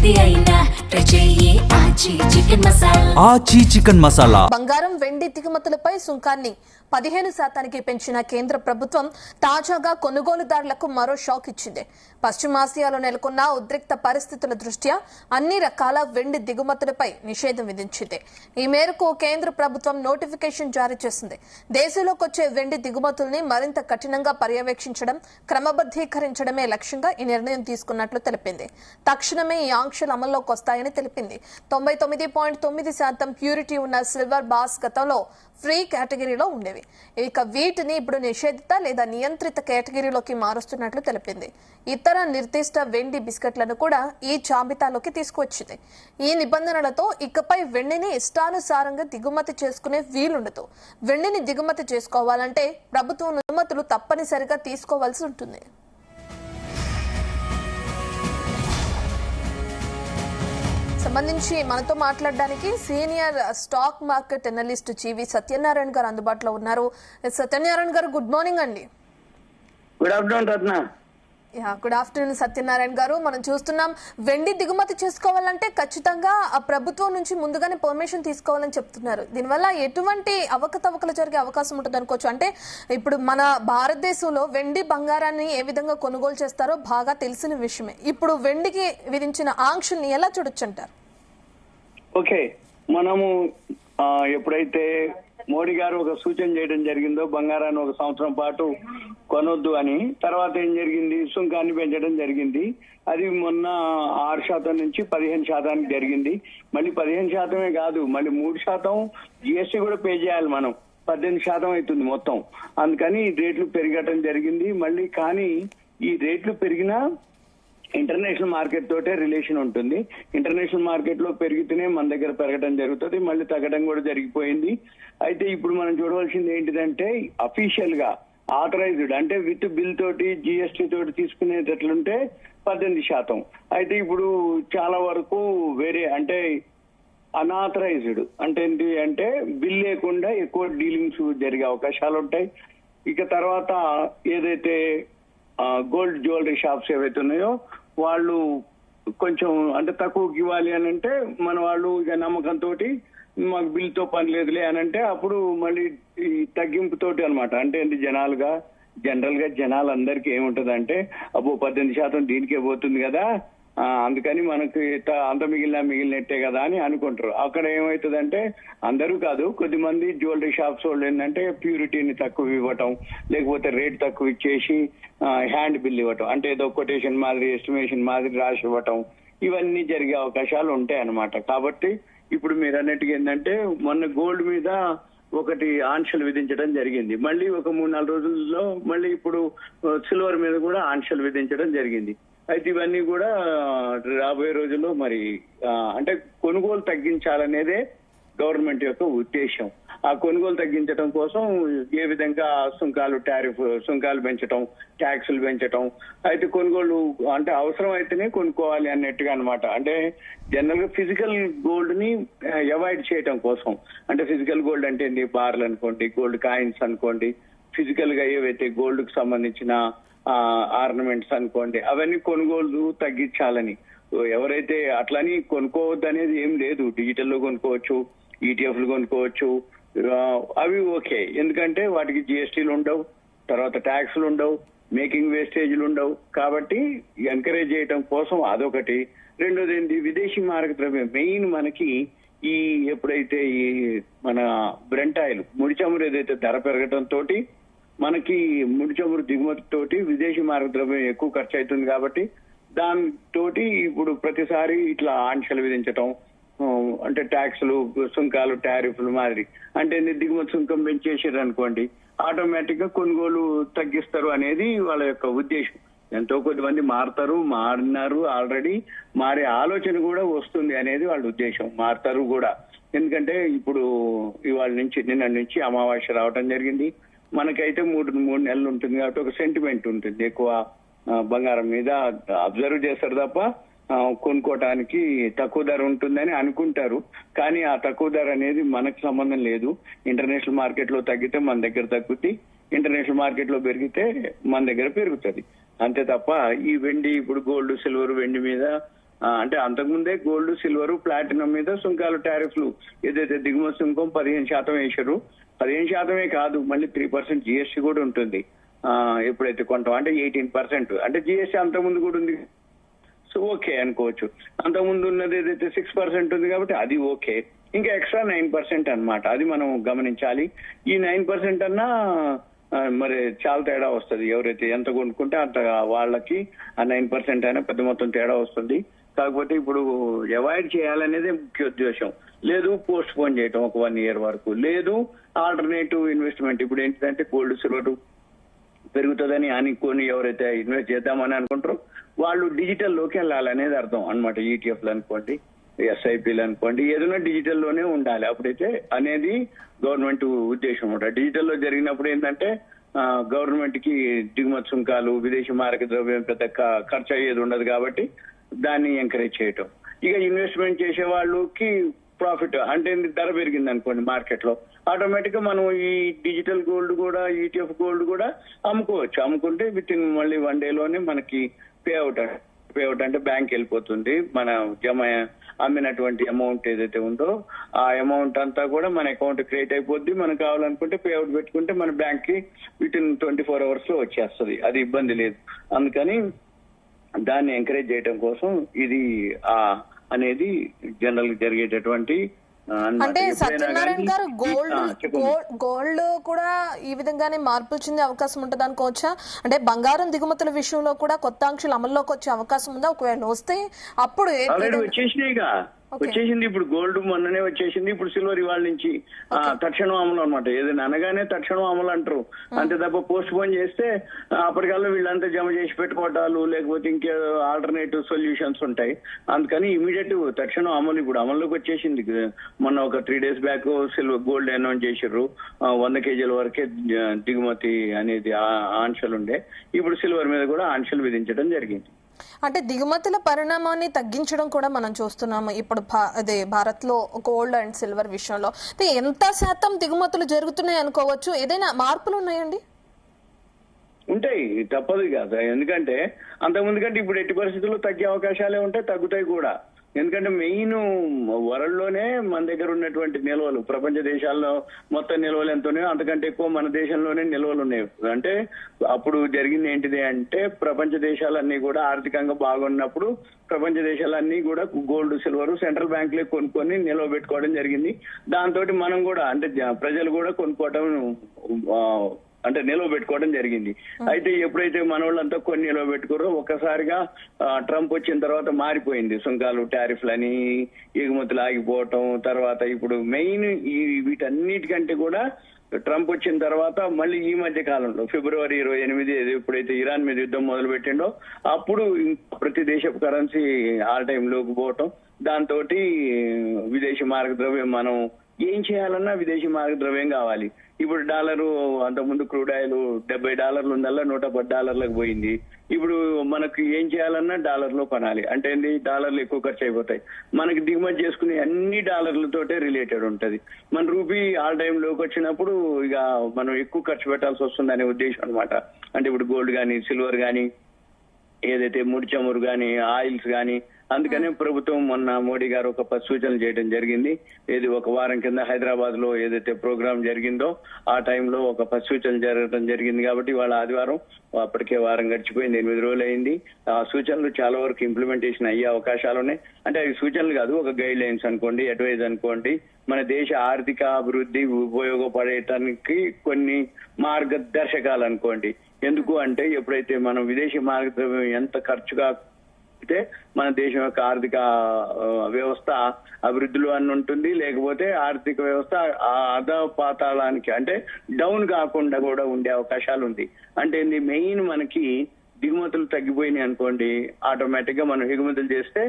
ఏది అయినా ట్రై చెయ్యి ఆచి చికెన్ మసాలా. ఆచి చికెన్ మసాలా. బంగారం వెండి దిగుమతులపై సుంకాన్ని 15% పెంచిన కేంద్ర ప్రభుత్వం తాజాగా కొనుగోలుదారులకు మరో షాక్ ఇచ్చింది. పశ్చిమాసియాలో నెలకొన్న ఉద్రిక్త పరిస్థితుల దృష్ట్యా అన్ని రకాల వెండి దిగుమతులపై నిషేధం విధించింది. ఈ మేరకు కేంద్ర ప్రభుత్వం నోటిఫికేషన్ జారీ చేసింది. దేశంలోకి వచ్చే వెండి దిగుమతుల్ని మరింత కఠినంగా పర్యవేక్షించడం, క్రమబద్దీకరించడమే లక్ష్యంగా ఈ నిర్ణయం తీసుకున్నట్లు తెలిపింది. తక్షణమే ఈ ఆంక్షలు అమల్లోకి వస్తాయని తెలిపింది. 99.9% ప్యూరిటీ ఉన్న సిల్వర్ బార్స్ గతంలో ఫ్రీ కేటగిరీలో ఉండేవి. ఇక వీటిని ఇప్పుడు నిషేధిత లేదా నియంత్రిత కేటగిరీలోకి మారుస్తున్నట్లు తెలిపింది. ఇతర నిర్దిష్ట వెండి బిస్కెట్లను కూడా ఈ జాబితాలోకి తీసుకువచ్చింది. ఈ నిబంధనలతో ఇకపై వెండిని ఇష్టానుసారంగా దిగుమతి చేసుకునే వీలుండదు. వెండిని దిగుమతి చేసుకోవాలంటే ప్రభుత్వం అనుమతులు తప్పనిసరిగా తీసుకోవాల్సి ఉంటుంది. సంబంధించి మనతో మాట్లాడడానికి సీనియర్ స్టాక్ మార్కెట్ అనలిస్ట్ జీవి సత్యనారాయణ గారు అందుబాటులో ఉన్నారు. సత్యనారాయణ గారు, గుడ్ మార్నింగ్ అండి. గుడ్ ఆఫ్టర్నూన్ రత్న. గుడ్ ఆఫ్టర్నూన్ సత్యనారాయణ గారు. మనం చూస్తున్నాం, వెండి దిగుమతి చేసుకోవాలంటే ఖచ్చితంగా ఆ ప్రభుత్వం నుంచి ముందుగానే పర్మిషన్ తీసుకోవాలని చెప్తున్నారు. దీనివల్ల ఎటువంటి అవకతవకలు జరిగే అవకాశం ఉంటుంది అనుకోవచ్చు. అంటే ఇప్పుడు మన భారతదేశంలో వెండి బంగారాన్ని ఏ విధంగా కొనుగోలు చేస్తారో బాగా తెలిసిన విషయమే. ఇప్పుడు వెండికి విధించిన ఆంక్షల్ని ఎలా చూడొచ్చు అంటారు? ఓకే, మనము ఎప్పుడైతే మోడీ గారు ఒక సూచన చేయడం జరిగిందో బంగారాన్ని 1 సంవత్సరం పాటు కొనొద్దు అని, తర్వాత ఏం జరిగింది, సుంకాన్ని పెంచడం జరిగింది. అది మొన్న 6% నుంచి 15% జరిగింది. మళ్ళీ 15% కాదు, మళ్ళీ 3% జిఎస్టీ కూడా పే చేయాలి మనం. 18% అవుతుంది మొత్తం. అందుకని రేట్లు పెరగటం జరిగింది. మళ్ళీ కానీ ఈ రేట్లు పెరిగినా ఇంటర్నేషనల్ మార్కెట్ తోటే రిలేషన్ ఉంటుంది. ఇంటర్నేషనల్ మార్కెట్ లో పెరిగితేనే మన దగ్గర పెరగడం జరుగుతుంది, మళ్ళీ తగ్గడం కూడా జరిగిపోయింది. అయితే ఇప్పుడు మనం చూడవలసింది ఏంటిదంటే, అఫీషియల్ గా ఆథరైజ్డ్ అంటే విత్ బిల్ తోటి జిఎస్టీ తోటి తీసుకునేటట్లుంటే 18%. అయితే ఇప్పుడు చాలా వరకు వేరే అంటే అన్ఆథరైజ్డ్ అంటే ఏంటి అంటే బిల్ లేకుండా ఎక్కువ డీలింగ్స్ జరిగే అవకాశాలు ఉంటాయి. ఇక తర్వాత ఏదైతే గోల్డ్ జ్యువెలరీ షాప్స్ ఏవైతే ఉన్నాయో వాళ్ళు కొంచెం అంటే తక్కువకి ఇవ్వాలి అని అంటే మన వాళ్ళు ఇక నమ్మకంతో మాకు బిల్ తో పని లేదులే అని అంటే అప్పుడు మళ్ళీ ఈ తగ్గింపు తోటి అనమాట. అంటే జనరల్ గా జనాలందరికీ ఏముంటది అంటే, అబ్బో 18% దీనికే పోతుంది కదా, అందుకని మనకి అంత మిగిలినట్టే కదా అని అనుకుంటారు. అక్కడ ఏమవుతుందంటే అందరూ కాదు, కొద్దిమంది జ్యువెలరీ షాప్స్ వాళ్ళు ఏంటంటే ప్యూరిటీని తక్కువ ఇవ్వటం, లేకపోతే రేట్ తక్కువ ఇచ్చేసి హ్యాండ్ బిల్ ఇవ్వటం, అంటే ఏదో కొటేషన్ మాదిరి ఎస్టిమేషన్ మాదిరి రాసి ఇవ్వటం, ఇవన్నీ జరిగే అవకాశాలు ఉంటాయి అన్నమాట. కాబట్టి ఇప్పుడు మీరు అన్నట్టుగా ఏంటంటే మొన్న గోల్డ్ మీద ఒకటి ఆంక్షలు విధించడం జరిగింది. మళ్ళీ ఒక 3-4 రోజుల్లో మళ్ళీ ఇప్పుడు సిల్వర్ మీద కూడా ఆంక్షలు విధించడం జరిగింది. అయితే ఇవన్నీ కూడా రాబోయే రోజుల్లో మరి అంటే కొనుగోలు తగ్గించాలనేదే గవర్నమెంట్ యొక్క ఉద్దేశం. ఆ కొనుగోలు తగ్గించడం కోసం ఏ విధంగా సుంకాలు పెంచడం, ట్యాక్సులు పెంచడం, అయితే కొనుగోలు అంటే అవసరం అయితేనే కొనుక్కోవాలి అన్నట్టుగా అనమాట. అంటే జనరల్ గా ఫిజికల్ గోల్డ్ ని అవాయిడ్ చేయడం కోసం, అంటే ఫిజికల్ గోల్డ్ అంటే ఏంటి, బార్లు అనుకోండి, గోల్డ్ కాయిన్స్ అనుకోండి, ఫిజికల్ గా ఏవైతే గోల్డ్ కు సంబంధించిన ఆర్నమెంట్స్ అనుకోండి, అవన్నీ కొనుగోలు తగ్గించాలని. ఎవరైతే అట్లని కొనుక్కోవద్దు అనేది ఏం లేదు, డిజిటల్లో కొనుక్కోవచ్చు, ఈటీఎఫ్లు కొనుక్కోవచ్చు, అవి ఓకే. ఎందుకంటే వాటికి జిఎస్టీలు ఉండవు, తర్వాత ట్యాక్స్లు ఉండవు, మేకింగ్ వేస్టేజ్లు ఉండవు. కాబట్టి ఎంకరేజ్ చేయడం కోసం అదొకటి. రెండోది ఏంటి, విదేశీ మారక ద్రవ్యం మెయిన్ మనకి ఈ ఎప్పుడైతే ఈ మన బ్రెంట్ ఆయిల్ ముడి చమురు ఏదైతే ధర పెరగడం తోటి మనకి ముడి చమురు దిగుమతి తోటి విదేశీ మారక ద్రవ్యం ఎక్కువ ఖర్చు అవుతుంది. కాబట్టి దానితోటి ఇప్పుడు ప్రతిసారి ఇట్లా ఆంక్షలు విధించటం, అంటే ట్యాక్సులు, సుంకాలు, టారిఫ్లు మాదిరి, అంటే దిగుమతి సుంకం పెంచేసారు అనుకోండి, ఆటోమేటిక్ గా కొనుగోలు తగ్గిస్తారు అనేది వాళ్ళ యొక్క ఉద్దేశం. ఎంతో కొద్దిమంది మారినారు ఆల్రెడీ, మారే ఆలోచన కూడా వస్తుంది అనేది వాళ్ళ ఉద్దేశం. మారుతారు కూడా, ఎందుకంటే ఇప్పుడు ఇవాళ నుంచి నిన్న నుంచి అమావాస్య రావటం జరిగింది. మనకైతే 3 నెలలు ఉంటుంది కాబట్టి ఒక సెంటిమెంట్ ఉంటుంది, ఎక్కువ బంగారం మీద అబ్జర్వ్ చేస్తారు తప్ప కొనుక్కోవటానికి తక్కువ ధర ఉంటుందని అనుకుంటారు. కానీ ఆ తక్కువ ధర అనేది మనకు సంబంధం లేదు. ఇంటర్నేషనల్ మార్కెట్ లో తగ్గితే మన దగ్గర తగ్గుద్ది, ఇంటర్నేషనల్ మార్కెట్ లో పెరిగితే మన దగ్గర పెరుగుతుంది, అంతే తప్ప ఈ వెండి ఇప్పుడు గోల్డ్ సిల్వర్ వెండి మీద అంటే అంతకుముందే గోల్డ్, సిల్వర్, ప్లాటినం మీద సుంకాలు, టారిఫ్లు ఏదైతే దిగుమతి సుంకం 15% వేసారు. 15% కాదు, మళ్ళీ 3% జిఎస్టీ కూడా ఉంటుంది ఎప్పుడైతే కొంటాం. అంటే 18%. అంటే జిఎస్టీ అంతకుముందు కూడా ఉంది, సో ఓకే అనుకోవచ్చు. అంతకుముందు ఉన్నది ఏదైతే 6% ఉంది కాబట్టి అది ఓకే. ఇంకా ఎక్స్ట్రా 9% అన్నమాట. అది మనం గమనించాలి. ఈ 9% అన్నా మరి చాలా తేడా వస్తుంది. ఎవరైతే ఎంత కొనుక్కుంటే అంత వాళ్ళకి ఆ 9% అయినా పెద్ద మొత్తం తేడా వస్తుంది. కాకపోతే ఇప్పుడు అవాయిడ్ చేయాలనేది ముఖ్య ఉద్దేశం. లేదు పోస్ట్ పోన్ చేయటం ఒక 1 year వరకు, లేదు ఆల్టర్నేటివ్ ఇన్వెస్ట్మెంట్. ఇప్పుడు ఏంటంటే గోల్డ్, సిల్వర్ పెరుగుతుందని అనుకొని ఎవరైతే ఇన్వెస్ట్ చేద్దామని అనుకుంటారో వాళ్ళు డిజిటల్ లోకి వెళ్ళాలనేది అర్థం అన్నమాట. ఈటీఎఫ్లు అనుకోండి, ఎస్ఐపీలు అనుకోండి, ఏదైనా డిజిటల్లోనే ఉండాలి అప్పుడైతే అనేది గవర్నమెంట్ ఉద్దేశం అనమాట. డిజిటల్లో జరిగినప్పుడు ఏంటంటే గవర్నమెంట్ కి దిగుమతి సుంకాలు, విదేశీ మారక ద్రవ్యం పెద్ద ఖర్చు అయ్యేది ఉండదు కాబట్టి దాన్ని ఎంకరేజ్ చేయటం. ఇక ఇన్వెస్ట్మెంట్ చేసే వాళ్ళకి ప్రాఫిట్ అంటే ధర పెరిగింది అనుకోండి మార్కెట్ లో, ఆటోమేటిక్ గా మనం ఈ డిజిటల్ గోల్డ్ కూడా, ఈటీఎఫ్ గోల్డ్ కూడా అమ్ముకోవచ్చు. అమ్ముకుంటే విత్ ఇన్ మళ్ళీ 1 day లోనే మనకి పేఅవుట్ అంటే బ్యాంక్ వెళ్ళిపోతుంది. మన అమ్మినటువంటి అమౌంట్ ఏదైతే ఉందో ఆ అమౌంట్ అంతా కూడా మన అకౌంట్ క్రియేట్ అయిపోద్ది. మనం కావాలనుకుంటే పేఅవుట్ పెట్టుకుంటే మన బ్యాంక్ కి విత్ ఇన్ 24 hours లో వచ్చేస్తుంది. అది ఇబ్బంది లేదు. అందుకని దాన్ని ఎంకరేజ్ చేయడం కోసం ఇది అనేది జనరల్ జరిగేటటువంటి. అంటే సత్యనారాయణ గారు, గోల్డ్ కూడా ఈ విధంగానే మార్పులు చెందే అవకాశం ఉంటుంది అనుకోవచ్చా? అంటే బంగారం దిగుమతుల విషయంలో కూడా కొత్త ఆంక్షలు అమల్లోకి వచ్చే అవకాశం ఉందా? ఒకవేళ వస్తే అప్పుడు వచ్చేసింది. ఇప్పుడు గోల్డ్ మొన్ననే వచ్చేసింది. ఇప్పుడు సిల్వర్ ఇవాళ నుంచి తక్షణం అమలు అనమాట. ఏదైనా అనగానే తక్షణం అమలు అంటారు. అంతే తప్ప పోస్ట్ పోన్ చేస్తే అప్పటికల్లా వీళ్ళంతా జమ చేసి పెట్టుకోవటాలు, లేకపోతే ఇంకే ఆల్టర్నేటివ్ సొల్యూషన్స్ ఉంటాయి. అందుకని ఇమీడియట్ తక్షణం అమలు ఇప్పుడు అమల్లోకి వచ్చేసింది. మొన్న ఒక 3 days back silver gold announce చేసారు. 100 kg వరకే దిగుమతి అనేది ఆంక్షలు ఉండే. ఇప్పుడు సిల్వర్ మీద కూడా ఆంక్షలు విధించడం జరిగింది. అంటే దిగుమతుల పరిణామాన్ని తగ్గించడం కూడా మనం చూస్తున్నాము ఇప్పుడు భారత్ లో గోల్డ్ అండ్ సిల్వర్ విషయంలో. ఎంత శాతం దిగుమతులు జరుగుతున్నాయి అనుకోవచ్చు? ఏదైనా మార్పులు ఉన్నాయండి? ఉంటాయి, తప్పదు కదా. ఎందుకంటే అంతకుముందు కంటే ఇప్పుడు ఎట్టి పరిస్థితుల్లో తగ్గే అవకాశాలే ఉంటాయి, తగ్గుతాయి కూడా. ఎందుకంటే మెయిన్ వరల్డ్ లోనే మన దగ్గర ఉన్నటువంటి నిల్వలు, ప్రపంచ దేశాల్లో మొత్తం నిల్వలు ఎంత ఉన్నాయో అంతకంటే ఎక్కువ మన దేశంలోనే నిల్వలు ఉన్నాయి. అంటే అప్పుడు జరిగింది ఏంటిది అంటే ప్రపంచ దేశాలన్నీ కూడా ఆర్థికంగా బాగున్నప్పుడు ప్రపంచ దేశాలన్నీ కూడా గోల్డ్, సిల్వర్ సెంట్రల్ బ్యాంకులే కొనుక్కొని నిల్వ పెట్టుకోవడం జరిగింది. దాంతో మనం కూడా అంటే ప్రజలు కూడా కొనుక్కోవడం అంటే నిల్వ పెట్టుకోవడం జరిగింది. అయితే ఎప్పుడైతే మన వాళ్ళంతా కొన్ని నిల్వ పెట్టుకోరో ఒక్కసారిగా ట్రంప్ వచ్చిన తర్వాత మారిపోయింది. సుంకాలు, టారిఫ్లని, ఎగుమతులు ఆగిపోవటం. తర్వాత ఇప్పుడు మెయిన్ వీటన్నిటికంటే కూడా ట్రంప్ వచ్చిన తర్వాత మళ్ళీ ఈ మధ్య కాలంలో February 28 ఎప్పుడైతే ఇరాన్ మీద యుద్ధం మొదలు పెట్టిండో అప్పుడు ప్రతి దేశపు కరెన్సీ ఆల్ టైమ్ లోకి పోవటం, దాంతో విదేశీ మారక ద్రవ్యం మనం ఏం చేయాలన్నా విదేశీ మారక ద్రవ్యం కావాలి. ఇప్పుడు డాలరు అంతకుముందు క్రూడ్ ఆయిల్ $70 ఉందల్లా $110 పోయింది. ఇప్పుడు మనకు ఏం చేయాలన్నా డాలర్లో కొనాలి. అంటే ఏంటి, డాలర్లు ఎక్కువ ఖర్చు అయిపోతాయి. మనకి దిగుమతి చేసుకునే అన్ని డాలర్లతోటే రిలేటెడ్ ఉంటది. మన రూపీ ఆల్ టైమ్ లోకి వచ్చినప్పుడు ఇక మనం ఎక్కువ ఖర్చు పెట్టాల్సి వస్తుంది అనే ఉద్దేశం అనమాట. అంటే ఇప్పుడు గోల్డ్ కానీ, సిల్వర్ కానీ, ఏదైతే ముడి చమురు కానీ, ఆయిల్స్ కానీ. అందుకనే ప్రభుత్వం మొన్న మోడీ గారు ఒక 10 సూచనలు చేయడం జరిగింది. ఏది ఒక వారం కింద హైదరాబాద్ లో ఏదైతే ప్రోగ్రామ్ జరిగిందో ఆ టైంలో ఒక 10 సూచనలు జరగడం జరిగింది. కాబట్టి వాళ్ళ ఆదివారం అప్పటికే వారం గడిచిపోయింది, 8 రోజులు అయింది. ఆ సూచనలు చాలా వరకు ఇంప్లిమెంటేషన్ అయ్యే అవకాశాలు ఉన్నాయి. అంటే అవి సూచనలు కాదు, ఒక గైడ్ లైన్స్ అనుకోండి, అడ్వైజ్ అనుకోండి. మన దేశ ఆర్థిక అభివృద్ధి ఉపయోగపడటానికి కొన్ని మార్గదర్శకాలు అనుకోండి. ఎందుకు అంటే ఎప్పుడైతే మనం విదేశీ మార్గ ద్రవ్యం ఎంత ఖర్చుగా అయితే మన దేశం యొక్క ఆర్థిక వ్యవస్థ అభివృద్ధిలో అని ఉంటుంది, లేకపోతే ఆర్థిక వ్యవస్థ అధపాతాళానికి అంటే డౌన్ కాకుండా కూడా ఉండే అవకాశాలు ఉంది. అంటే మెయిన్ మనకి దిగుమతులు తగ్గిపోయినాయి అనుకోండి, ఆటోమేటిక్ గా మనం ఎగుమతులు చేస్తే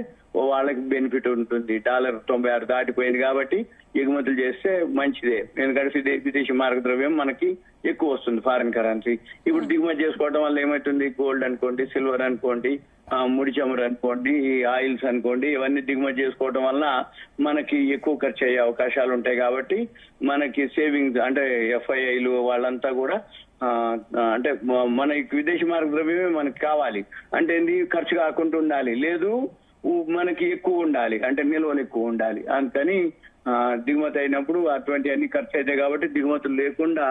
వాళ్ళకి బెనిఫిట్ ఉంటుంది. డాలర్ 96 దాటిపోయింది కాబట్టి ఎగుమతులు చేస్తే మంచిదే. ఎందుకంటే విదేశీ మార్గ ద్రవ్యం మనకి ఎక్కువ వస్తుంది, ఫారిన్ కరెన్సీ. ఇప్పుడు దిగుమతి చేసుకోవడం వల్ల ఏమవుతుంది, గోల్డ్ అనుకోండి, సిల్వర్ అనుకోండి, ముడి చమురు అనుకోండి, ఆయిల్స్ అనుకోండి, ఇవన్నీ దిగుమతి చేసుకోవడం వల్ల మనకి ఎక్కువ ఖర్చు అయ్యే అవకాశాలు ఉంటాయి. కాబట్టి మనకి సేవింగ్స్ అంటే ఎఫ్ఐఐలు వాళ్ళంతా కూడా అంటే మనకి విదేశీ మార్గ ద్రవ్యమే మనకి కావాలి. అంటే ఖర్చు కాకుండా ఉండాలి. లేదు మనకి ఎక్కువ ఉండాలి, అంటే నిల్వలు ఎక్కువ ఉండాలి. అందుకని దిగుమతి అయినప్పుడు అటువంటి అన్ని ఖర్చు అవుతాయి కాబట్టి దిగుమతులు లేకుండా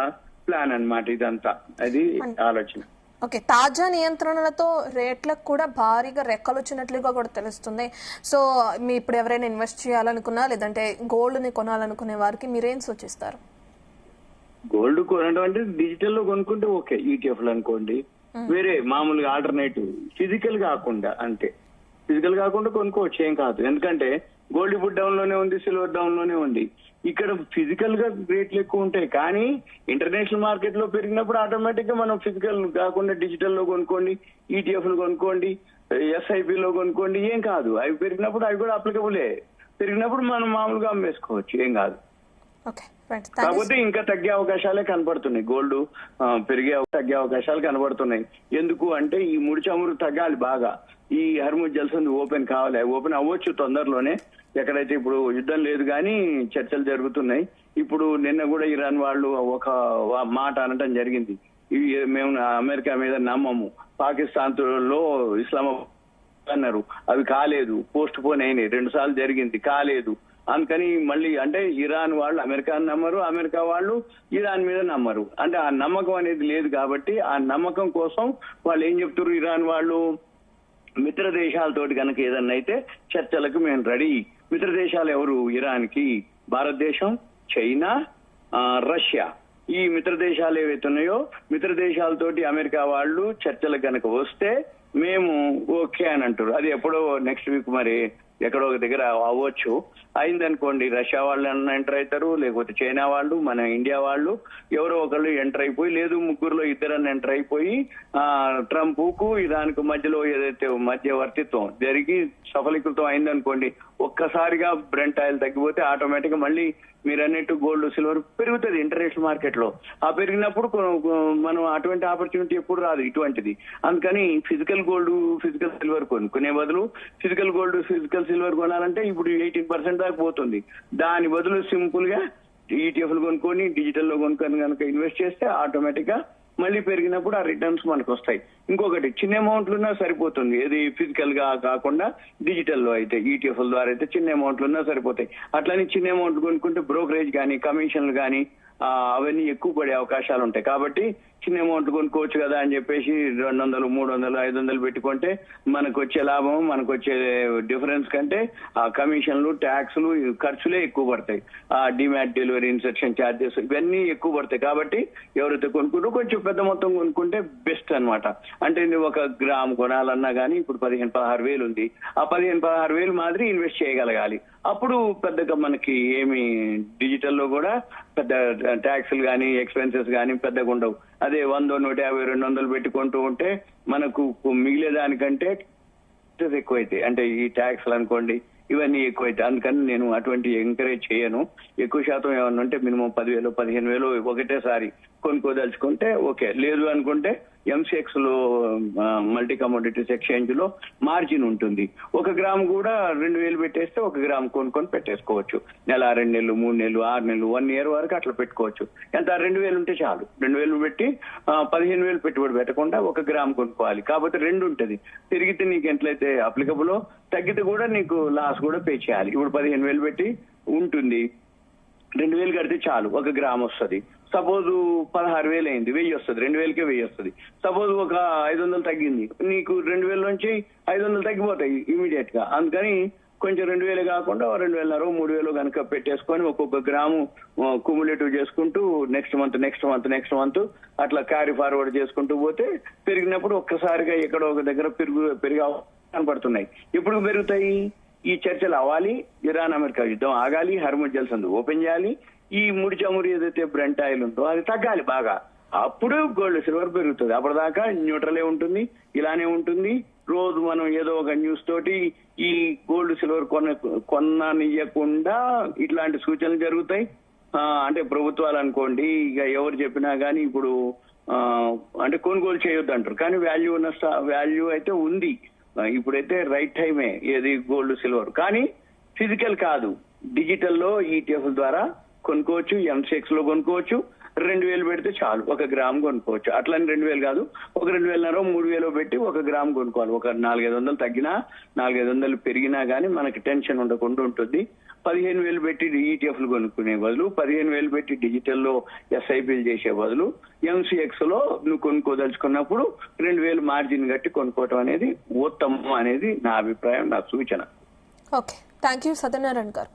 ప్లాన్ అన్నమాట ఇదంతా. అది ఆలోచన. ఓకే, తాజా నియంత్రణలతో రేట్లకు కూడా భారీగా రెక్కలు వచ్చినట్లుగా కూడా తెలుస్తుంది. సో మీ ఇప్పుడు ఎవరైనా ఇన్వెస్ట్ చేయాలనుకున్నా లేదంటే గోల్డ్ ని కొనాలనుకునే వారికి మీరేం సూచిస్తారు? గోల్డ్ కొనడం అంటే డిజిటల్ లో కొనుక్కుంటే ఓకే, ఈటీఎఫ్లు అనుకోండి, వేరే మామూలుగా ఆల్టర్నేటివ్ ఫిజికల్ కాకుండా, అంతే ఫిజికల్ కాకుండా కొనుక్కోవచ్చు, ఏం కాదు. ఎందుకంటే గోల్డ్ ఇప్పుడు డౌన్ లోనే ఉంది, సిల్వర్ డౌన్ లోనే ఉంది. ఇక్కడ ఫిజికల్ గా రేట్లు ఎక్కువ ఉంటాయి, కానీ ఇంటర్నేషనల్ మార్కెట్ లో పెరిగినప్పుడు ఆటోమేటిక్ గా మనం ఫిజికల్ కాకుండా డిజిటల్ లో కొనుక్కోండి, ఈటీఎఫ్ లు కొనుక్కోండి, ఎస్ఐపి లో కొనుక్కోండి, ఏం కాదు. అవి పెరిగినప్పుడు అవి కూడా అప్లికబులే, పెరిగినప్పుడు మనం మామూలుగా అమ్మేసుకోవచ్చు, ఏం కాదు. కాకపోతే ఇంకా తగ్గే అవకాశాలే కనబడుతున్నాయి. గోల్డ్ తగ్గే అవకాశాలు కనబడుతున్నాయి. ఎందుకు అంటే ఈ ముడి చమురు తగ్గాలి బాగా. ఈ హర్ముజ్ జల్సంద్ ఓపెన్ కావాలి, ఓపెన్ అవ్వచ్చు తొందరలోనే. ఎక్కడైతే ఇప్పుడు యుద్ధం లేదు కానీ చర్చలు జరుగుతున్నాయి. ఇప్పుడు నిన్న కూడా ఇరాన్ వాళ్ళు ఒక మాట అనటం జరిగింది, ఇవి మేము అమెరికా మీద నమ్మము, పాకిస్తాన్ లో ఇస్లామాబాద్ అన్నారు, అవి కాలేదు, పోస్ట్ పోన్ అయినాయి, 2 సార్లు జరిగింది, కాలేదు. అందుకని మళ్ళీ అంటే ఇరాన్ వాళ్ళు అమెరికాను నమ్మరు, అమెరికా వాళ్ళు ఇరాన్ మీద నమ్మరు. అంటే ఆ నమ్మకం అనేది లేదు కాబట్టి ఆ నమ్మకం కోసం వాళ్ళు ఏం చెప్తారు, ఇరాన్ వాళ్ళు మిత్ర దేశాలతోటి కనుక ఏదన్నా అయితే చర్చలకు మేము రెడీ. మిత్ర దేశాలు ఎవరు? ఇరాన్ కి భారతదేశం, చైనా, రష్యా. ఈ మిత్ర దేశాలు ఏవైతే ఉన్నాయో మిత్ర దేశాలతోటి అమెరికా వాళ్ళు చర్చలకు కనుక వస్తే మేము ఓకే అని అంటారు. అది ఎప్పుడో నెక్స్ట్ వీక్ మరి ఎక్కడో ఒక దగ్గర అవ్వచ్చు. అయిందనుకోండి, రష్యా వాళ్ళు ఎంటర్ అవుతారు, లేకపోతే చైనా వాళ్ళు, మన ఇండియా వాళ్ళు ఎవరో ఒకళ్ళు ఎంటర్ అయిపోయి, లేదు ముగ్గురులో ఇద్దరన్నా ఎంటర్ అయిపోయి ట్రంప్ కు ఇరాన్కు మధ్యలో ఏదైతే మధ్యవర్తిత్వం జరిగి సఫలీకృతం అయిందనుకోండి, ఒక్కసారిగా బ్రెంట్ ఆయిల్ తగ్గిపోతే ఆటోమేటిక్ గా మళ్ళీ మీరు అన్నట్టు గోల్డ్ సిల్వర్ పెరుగుతుంది ఇంటర్నేషనల్ మార్కెట్ లో. ఆ పెరిగినప్పుడు మనం అటువంటి ఆపర్చునిటీ ఎప్పుడు రాదు ఇటువంటిది. అందుకని ఫిజికల్ గోల్డ్, ఫిజికల్ సిల్వర్ కొనుక్కునే బదులు ఫిజికల్ గోల్డ్, ఫిజికల్ సిల్వర్ కొనాలంటే ఇప్పుడు 18% దాకా పోతుంది. దాని బదులు సింపుల్ గా ఈటీఎఫ్లు కొనుక్కొని డిజిటల్ లో కొనుక్కొని కనుక ఇన్వెస్ట్ చేస్తే ఆటోమేటిక్ గా మళ్ళీ పెరిగినప్పుడు ఆ రిటర్న్స్ మనకు వస్తాయి. ఇంకొకటి చిన్న అమౌంట్లున్నా సరిపోతుంది, ఏది ఫిజికల్ గా కాకుండా డిజిటల్ లో అయితే ఈటీఎఫ్ల ద్వారా అయితే చిన్న అమౌంట్లున్నా సరిపోతాయి. అట్లని చిన్న అమౌంట్ కొనుక్కుంటే బ్రోకరేజ్ కానీ కమిషన్లు కానీ అవన్నీ ఎక్కువ పడే అవకాశాలు ఉంటాయి. కాబట్టి చిన్న అమౌంట్ కొనుక్కోవచ్చు కదా అని చెప్పేసి 200, 300, 500 పెట్టుకుంటే మనకు వచ్చే లాభం, మనకు వచ్చే డిఫరెన్స్ కంటే ఆ కమిషన్లు, ట్యాక్స్లు, ఖర్చులే ఎక్కువ పడతాయి. ఆ డిమాట్ డెలివరీ, ఇన్సెక్షన్ ఛార్జెస్ ఇవన్నీ ఎక్కువ పడతాయి. కాబట్టి ఎవరైతే కొనుక్కుంటూ కొంచెం పెద్ద మొత్తం కొనుక్కుంటే బెస్ట్ అనమాట. అంటే ఒక గ్రామ్ కొనాలన్నా కానీ ఇప్పుడు 15-16 వేలు ఉంది, ఆ 15-16 వేలు మాదిరి ఇన్వెస్ట్ చేయగలగాలి. అప్పుడు పెద్దగా మనకి ఏమి డిజిటల్లో కూడా పెద్ద ట్యాక్స్లు కానీ ఎక్స్పెన్సెస్ కానీ పెద్దగా ఉండవు. అదే 100, 150, 200 పెట్టుకుంటూ ఉంటే మనకు మిగిలేదానికంటే ఎక్కువైతే, అంటే ఈ ట్యాక్స్లు అనుకోండి ఇవన్నీ ఎక్కువైతే. అందుకని నేను అటువంటి ఎంకరేజ్ చేయను. ఎక్కువ శాతం ఏమన్నా ఉంటే మినిమం 10,000, 15,000 ఒకటేసారి కొనుక్కోదలుచుకుంటే ఓకే. లేదు అనుకుంటే ఎంసెక్స్ లో, మల్టీ కమోడిటీస్ ఎక్స్చేంజ్ లో మార్జిన్ ఉంటుంది. 1 గ్రామ్ కూడా 2,000 పెట్టేస్తే 1 గ్రామ్ కొనుక్కొని పెట్టేసుకోవచ్చు. నెల, 2 నెలలు, 3 నెలలు, 6 నెలలు, 1 year వరకు అట్లా పెట్టుకోవచ్చు. ఎంత 2,000 ఉంటే చాలు. 2,000 పెట్టి 15,000 పెట్టుబడి పెట్టకుండా 1 గ్రామ్ కొనుక్కోవాలి. కాకపోతే 2 ఉంటుంది. పెరిగితే నీకు ఎంతైతే అప్లికబులో, తగ్గితే కూడా నీకు లాస్ కూడా పే చేయాలి. ఇప్పుడు 15,000 పెట్టి ఉంటుంది, 2,000 కడితే చాలు 1 గ్రామ్ వస్తుంది. సపోజ్ 16,000 అయింది, 1,000 వస్తుంది, 2,000కే 1,000 వస్తుంది. సపోజ్ ఒక 500 తగ్గింది, నీకు 2,000 నుంచి 500 తగ్గిపోతాయి ఇమీడియట్ గా. అందుకని కొంచెం 2,000 కాకుండా 2,500, 3,000 కనుక పెట్టేసుకొని ఒక్కొక్క గ్రాము కుములేటివ్ చేసుకుంటూ నెక్స్ట్ మంత్ అట్లా క్యారీ ఫార్వర్డ్ చేసుకుంటూ పోతే పెరిగినప్పుడు ఒక్కసారిగా ఎక్కడో ఒక దగ్గర పెరిగే కనపడుతున్నాయి. ఎప్పుడు పెరుగుతాయి? ఈ చర్చలు అవ్వాలి, ఇరాన్ అమెరికా యుద్ధం ఆగాలి, హర్ముజ్ జల్సంద్ ఓపెన్ చేయాలి, ఈ ముడి చమురు ఏదైతే బ్రెంట్ ఆయిల్ ఉందో అది తగ్గాలి బాగా. అప్పుడు గోల్డ్ సిల్వర్ పెరుగుతుంది. అప్పటిదాకా న్యూట్రలే ఉంటుంది, ఇలానే ఉంటుంది. రోజు మనం ఏదో ఒక న్యూస్ తోటి ఈ గోల్డ్ సిల్వర్ కొననియకుండా ఇట్లాంటి సూచనలు జరుగుతాయి. అంటే ప్రభుత్వాలు అనుకోండి, ఇక ఎవరు చెప్పినా గానీ ఇప్పుడు అంటే కొనుగోలు చేయొద్దు అంటారు, కానీ వాల్యూ అయితే ఉంది. ఇప్పుడైతే రైట్ టైమే ఏది గోల్డ్ సిల్వర్. కానీ ఫిజికల్ కాదు, డిజిటల్ లో ఈటీఎఫ్ ద్వారా కొనుక్కోవచ్చు, ఎంసెక్స్ లో కొనుక్కోవచ్చు. 2,000 పెడితే చాలు, 1 గ్రామ్ కొనుక్కోవచ్చు. అట్లని 2,000 కాదు, ఒక 2,500 3,000 పెట్టి 1 గ్రామ్ కొనుక్కోవాలి. ఒక 400-500 తగ్గినా 400-500 పెరిగినా గానీ మనకి టెన్షన్ ఉండకుండా ఉంటుంది. 15,000 పెట్టి ఈటీఎఫ్లు కొనుక్కునే బదులు, 15,000 పెట్టి డిజిటల్లో ఎస్ఐపీలు చేసే బదులు ఎంసీఎక్స్ లో నువ్వు కొనుక్కోదలుచుకున్నప్పుడు 2,000 మార్జిన్ కట్టి కొనుక్కోవటం అనేది ఉత్తమం అనేది నా అభిప్రాయం, నా సూచన. ఓకే, థ్యాంక్ యూ సత్యనారాయణ గారు.